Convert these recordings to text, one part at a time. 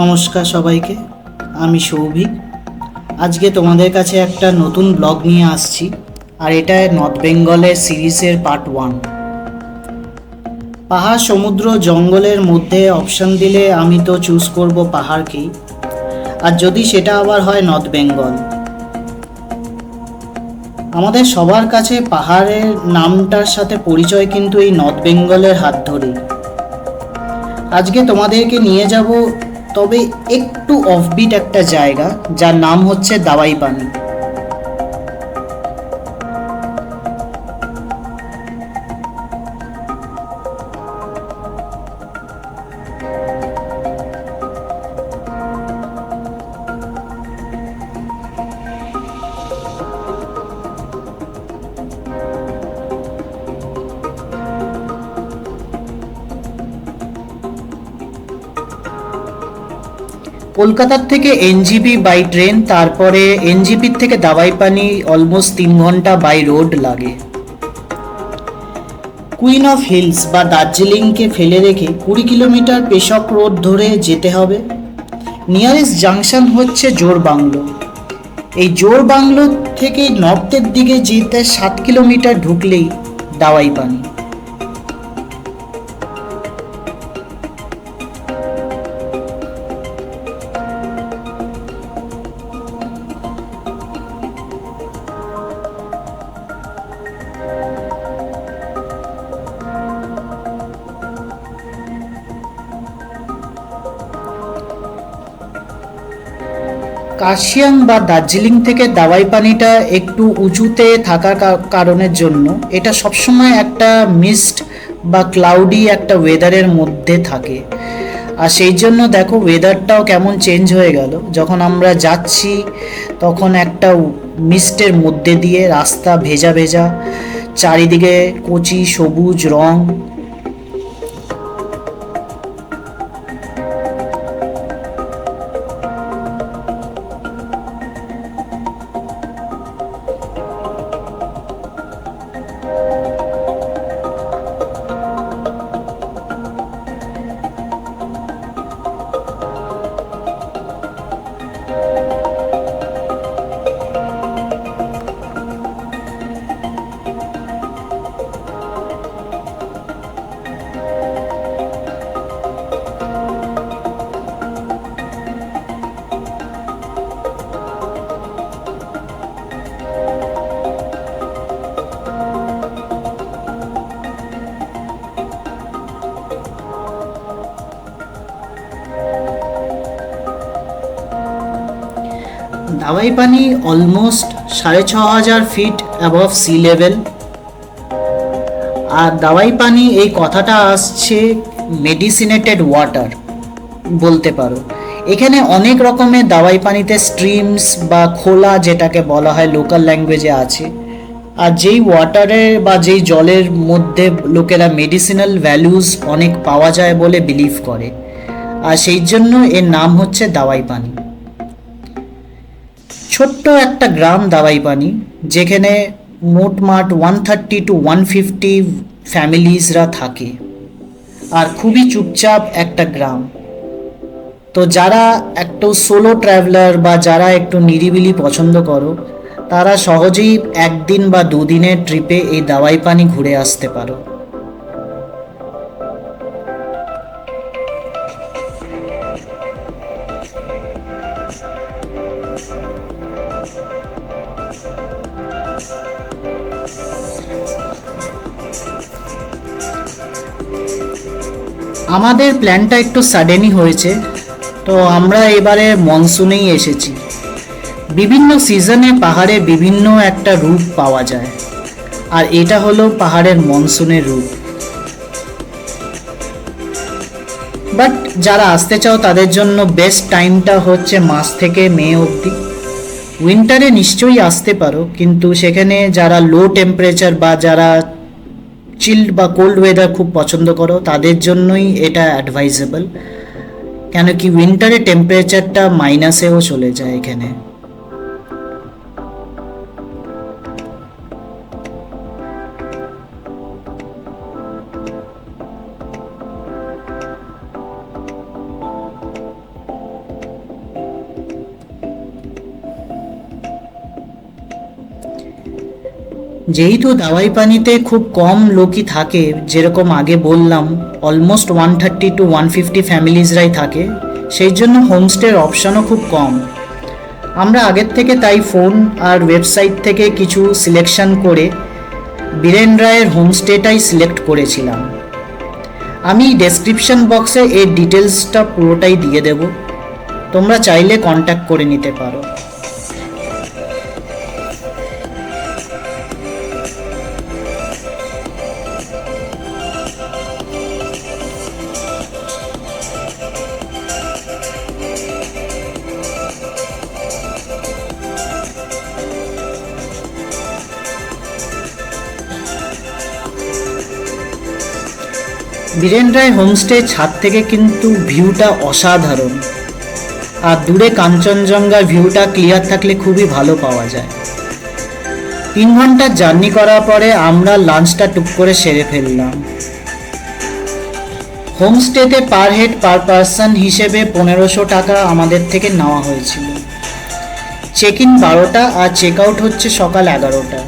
নমস্কার সবাইকে। আমি সৌভিক। আজকে তোমাদের কাছে একটা নতুন ব্লগ নিয়ে আসছি, আর এটা নর্থ বেঙ্গলের সিরিজের পার্ট 1। পাহাড়, সমুদ্র, জঙ্গলের মধ্যে অপশন দিলে আমি তো চুজ করব পাহাড়কেই, আর যদি সেটা আবার হয় নর্থ বেঙ্গল। আমাদের সবার কাছে পাহাড়ের নামটার সাথে পরিচয় কিন্তু এই নর্থ বেঙ্গলের হাত ধরেই। আজকে তোমাদেরকে নিয়ে যাব, তবে একটু অফবিট একটা জায়গা, যার নাম হচ্ছে দাওয়াই পানি। কলকাতার থেকে এনজিপি বাই ট্রেন, তারপরে এনজিপির থেকে দাওয়াই পানি অলমোস্ট 3 ঘন্টা বাই রোড লাগে। কুইন অফ হিলস বা দার্জিলিংকে ফেলে রেখে 20 কিলোমিটার পেশক রোড ধরে যেতে হবে। নিয়ারেস্ট জাংশন হচ্ছে জোরবাংলো। এই জোরবাংলো থেকে নর্থের দিকে যেতে 7 কিলোমিটার ঢুকলেই দাওয়াই পানি। কার্শিয়াং বা দার্জিলিং থেকে দাওয়াই পানিটা একটু উঁচুতে থাকার কারণের জন্য এটা সবসময় একটা মিস্ট বা ক্লাউডি একটা ওয়েদারের মধ্যে থাকে। আর সেই জন্য দেখো ওয়েদারটাও কেমন চেঞ্জ হয়ে গেল। যখন আমরা যাচ্ছি তখন একটা মিস্টের মধ্যে দিয়ে রাস্তা ভেজা ভেজা, চারিদিকে কচি সবুজ রং। Dawaipani almost 6,500 feet above sea level. আর দাওয়াই পানি এই কথাটা আসছে মেডিসিনেটেড ওয়াটার বলতে পারো। এখানে অনেক রকমের দাওয়াই পানিতে স্ট্রিমস বা খোলা, যেটাকে বলা হয় লোকাল ল্যাঙ্গুয়েজে, আছে। আর যেই ওয়াটারের বা যেই জলের মধ্যে লোকেরা মেডিসিনাল ভ্যালুজ অনেক পাওয়া যায় বলে বিলিভ করে, আর সেই জন্য এর নাম হচ্ছে দাওয়াই পানি। ছোট্ট একটা গ্রাম দাওয়াই পানি, যেখানে মোটমাট 130 to 150 ফ্যামিলিজরা থাকে, আর খুবই চুপচাপ একটা গ্রাম। তো যারা একটু সোলো ট্রাভেলার বা যারা একটু নিরিবিলি পছন্দ করো, তারা সহজেই 1 দিন বা 2 দিনের ট্রিপে এই দাওয়াই পানি ঘুরে আসতে পারো। আমাদের প্ল্যানটা একটু সাডেনই হয়েছে, তো আমরা এবারে মনসুনেই এসেছি। বিভিন্ন সিজনে পাহাড়ে বিভিন্ন একটা রূপ পাওয়া যায়, আর এটা হলো পাহাড়ের মনসুনের রূপ। বাট যারা আসতে চাও তাদের জন্য বেস্ট টাইমটা হচ্ছে মার্চ থেকে মে অবধি। উইন্টারে নিশ্চয়ই আসতে পারো, কিন্তু সেখানে যারা লো টেম্পারেচার বা যারা চিল্ড বা কোল্ড ওয়েদার খুব পছন্দ করো, তাদের জন্যই এটা অ্যাডভাইজেবল। কেন কি উইন্টারে টেম্পারেচারটা মাইনাসেও চলে যায় এখানে। যেহেতু দাওয়াই পানিতে খুব কম লোকই থাকে, যেরকম আগে বললাম অলমোস্ট 130 to 150 ফ্যামিলিজরাই থাকে, সেই জন্য হোমস্টের অপশানও খুব কম। আমরা আগের থেকে তাই ফোন আর ওয়েবসাইট থেকে কিছু সিলেকশন করে বীরেন রায়ের হোমস্টেটাই সিলেক্ট করেছিলাম। আমি ডেসক্রিপশন বক্সে এর ডিটেলসটা পুরোটাই দিয়ে দেব, তোমরা চাইলে কন্ট্যাক্ট করে নিতে পারো। বীরেন রায় হোমস্টে ছাদ থেকে কিন্তু ভিউটা অসাধারণ, আর দূরে কাঞ্চনজঙ্ঘার ভিউটা ক্লিয়ার থাকলে খুবই ভালো পাওয়া যায়। 3 ঘন্টার জার্নি করার পরে আমরা লাঞ্চটা টুক করে সেরে ফেললাম। হোমস্টেতে পার হেড পার পারসন হিসেবে 1500 টাকা আমাদের থেকে নেওয়া হয়েছিল। চেক ইন 12টা আর চেক আউট হচ্ছে সকাল 11টা।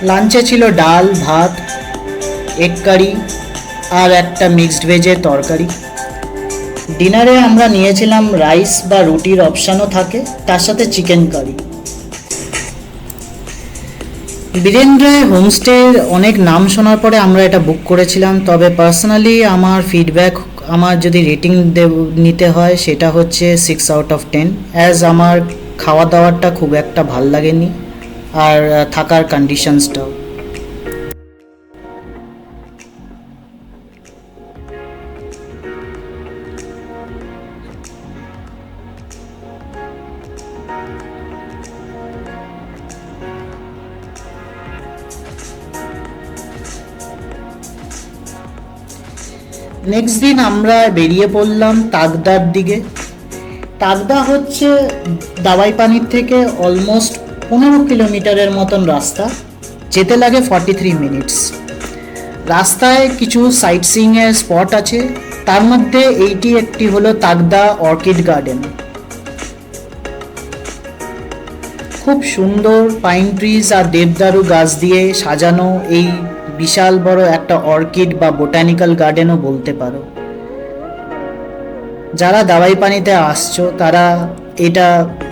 লাঞ্চে ছিল ডাল, ভাত, এগ কারি আর একটা মিক্সড ভেজের তরকারি। ডিনারে আমরা নিয়েছিলাম রাইস বা রুটির অপশানও থাকে, তার সাথে চিকেন কারি। বীরেন রায় হোমস্টের অনেক নাম শোনার পরে আমরা এটা বুক করেছিলাম, তবে পার্সোনালি আমার ফিডব্যাক, আমার যদি রেটিং নিতে হয় সেটা হচ্ছে 6/10, অ্যাজ আমার খাওয়া দাওয়াটা খুব একটা ভাল লাগেনি আর থাকার কন্ডিশনসটাও। নেক্সট দিন আমরা বেরিয়ে পড়লাম তাগদার দিকে। তাগদা হচ্ছে দাওয়াইপানির থেকে অলমোস্ট 15 কিলোমিটারের মতন রাস্তা, যেতে লাগে 43 মিনিটস। রাস্তায় কিছু সাইট সিইংয়ের স্পট আছে, তার মধ্যে এইটি একটি হলো তাগদা অর্কিড গার্ডেন। খুব সুন্দর পাইন ট্রিজ আর দেবদারু গাছ দিয়ে সাজানো এই বিশাল বড় একটা অর্কিড বা বোটানিক্যাল গার্ডেনও বলতে পারো। যারা দাওয়াইপানিতে আসছো তারা এটা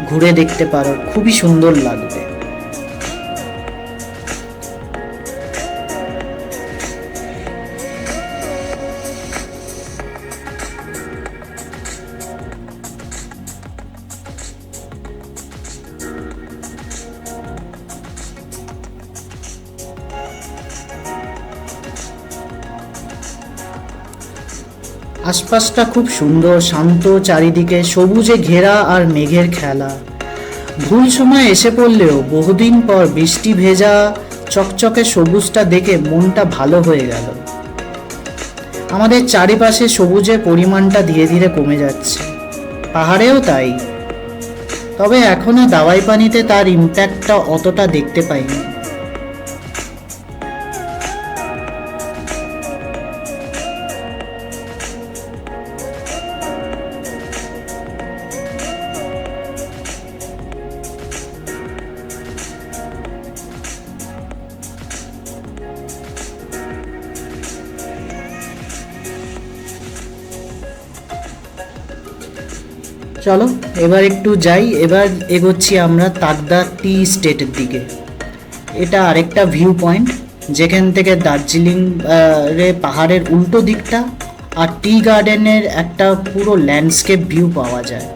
ঘুরে দেখতে পারো, খুবই সুন্দর লাগবে। আশপাশটা খুব সুন্দর, শান্ত, চারিদিকে সবুজে ঘেরা আর মেঘের খেলা। ভুল সময় এসে পড়লেও বহুদিন পর বৃষ্টি ভেজা চকচকে সবুজটা দেখে মনটা ভালো হয়ে গেল। আমাদের চারিপাশে সবুজের পরিমাণটা ধীরে ধীরে কমে যাচ্ছে, পাহাড়েও তাই। তবে এখনো দাওয়াইপানিতে তার ইম্প্যাক্টটা অতটা দেখতে পাইনি। চলো এবার একটু যাই, এবার এগোচ্ছি আমরা তাগদা টি স্টেটের দিকে। এটা আরেকটা ভিউ পয়েন্ট, যেখান থেকে দার্জিলিং পাহাড়ের উল্টো দিকটা আর টি গার্ডেনের একটা পুরো ল্যান্ডস্কেপ ভিউ পাওয়া যায়।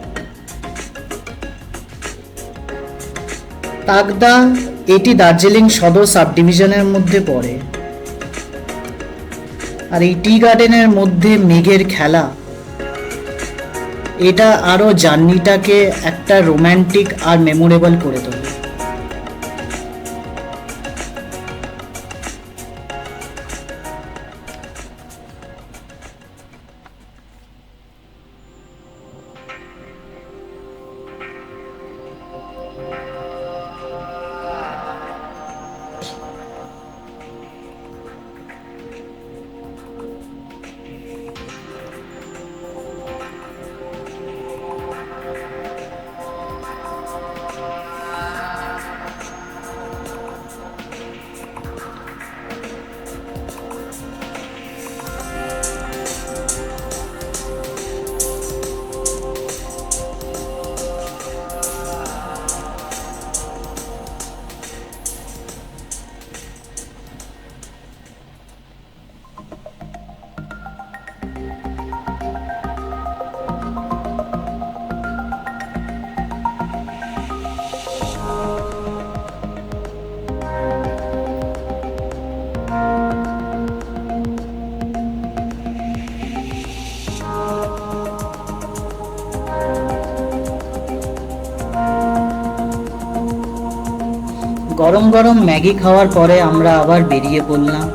তাগদা এটি দার্জিলিং সদর সাব ডিভিশনের মধ্যে পড়ে। আর এই টি গার্ডেনের মধ্যে মেঘের খেলা, এটা আরো জার্নিটাকে একটা রোম্যান্টিক আর মেমোরেবল করে তোলে। গরম গরম ম্যাগি খাওয়ার পরে আমরা আবার বেরিয়ে পড়লাম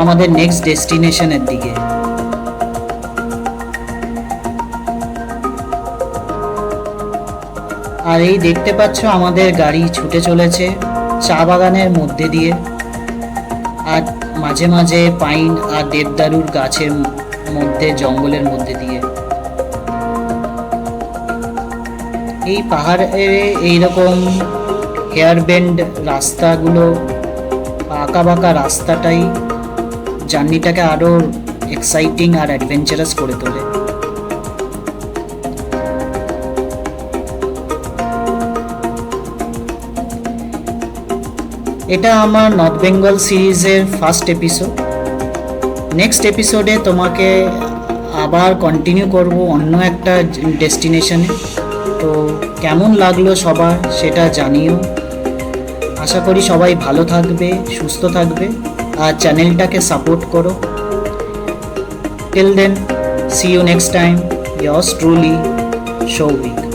আমাদের নেক্সট ডেস্টিনেশনের দিকে। আর এই দেখতে পাচ্ছ আমাদের গাড়ি ছুটে চলেছে চা বাগানের মধ্যে দিয়ে, আর মাঝে মাঝে পাইন আর দেবদারুর গাছের মধ্যে, জঙ্গলের মধ্যে দিয়ে। এই পাহাড়ে এইরকম হেয়ার বেন্ড রাস্তাগুলো, আঁকা বাঁকা রাস্তাটাই জার্নিটাকে আরো এক্সাইটিং আর অ্যাডভেঞ্চারাস করে তোলে। এটা আমার নর্থ বেঙ্গল সিরিজের ফার্স্ট এপিসোড। নেক্সট এপিসোডে তোমাকে আবার কন্টিনিউ করব অন্য একটা ডেস্টিনেশনে। তো কেমন লাগলো সবার সেটা জানিও। আশা করি সবাই ভালো থাকবে, সুস্থ থাকবে, আর চ্যানেলটাকে সাপোর্ট করো। Till then, see you next time. Yours truly, Shovik.